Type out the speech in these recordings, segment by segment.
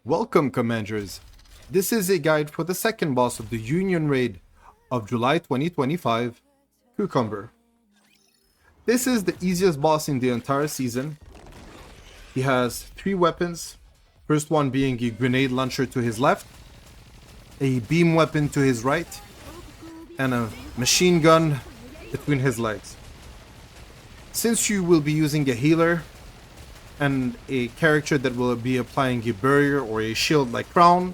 Welcome, Commanders. This is a guide for the second boss of the Union Raid of July 2025, Cucumber. This is the easiest boss in the entire season. He has 3 weapons, first one being a grenade launcher to his left, a beam weapon to his right, and a machine gun between his legs. Since you will be using a healer and a character that will be applying a barrier or a shield like Crown,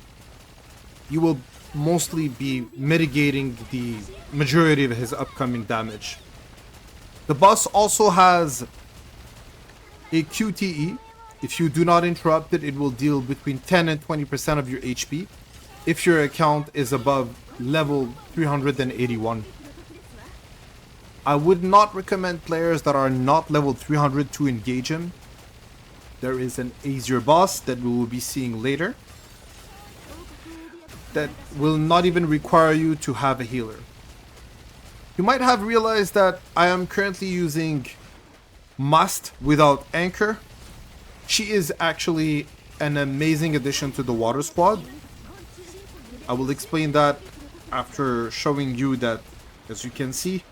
you will mostly be mitigating the majority of his upcoming damage. The boss also has a QTE. If you do not interrupt it, it will deal between 10 and 20% of your HP if your account is above level 381. I would not recommend players that are not level 300 to engage him. There is an easier boss that we will be seeing later that will not even require you to have a healer. You might have realized that I am currently using Must without Anchor. She is actually an amazing addition to the water squad. I will explain that after showing you that, as you can see,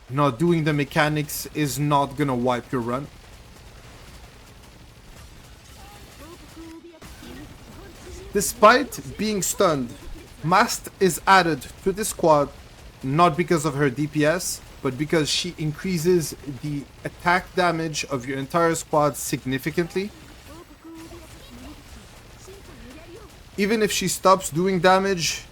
not doing the mechanics is not gonna wipe your run. Despite being stunned, Mast is added to the squad not because of her DPS, but because she increases the attack damage of your entire squad significantly. Even if she stops doing damage,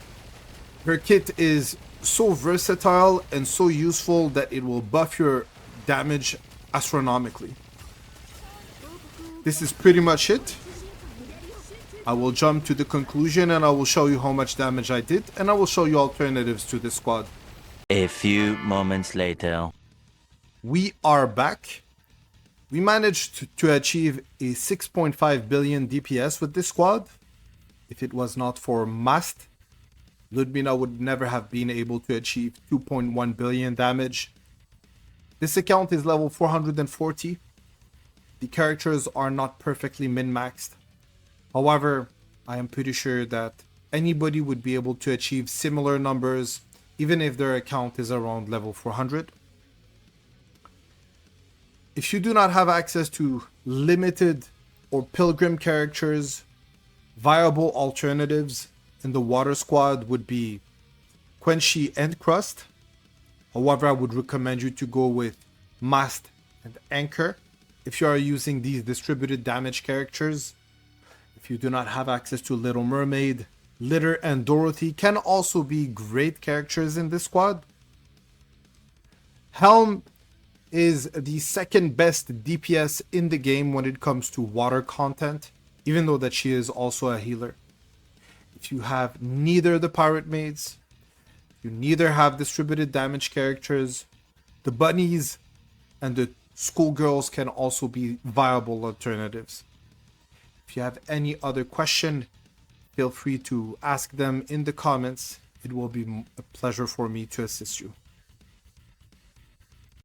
her kit is so versatile and so useful that it will buff your damage astronomically. This is pretty much it. I will jump to the conclusion and I will show you how much damage I did, and I will show you alternatives to this squad. A few moments later. We are back. We managed to achieve a 6.5 billion DPS with this squad. If it was not for Mast, Ludmila would never have been able to achieve 2.1 billion damage. This account is level 440. The characters are not perfectly min-maxed. However, I am pretty sure that anybody would be able to achieve similar numbers even if their account is around level 400. If you do not have access to limited or pilgrim characters, viable alternatives in the water squad would be Quenchy and Crust. However, I would recommend you to go with Mast and Anchor if you are using these distributed damage characters. If you do not have access to Little Mermaid, Litter and Dorothy can also be great characters in this squad. Helm is the second best DPS in the game when it comes to water content, even though that she is also a healer. If you have neither the pirate maids, you neither have distributed damage characters, the bunnies and the schoolgirls can also be viable alternatives. If you have any other question, feel free to ask them in the comments. It will be a pleasure for me to assist you.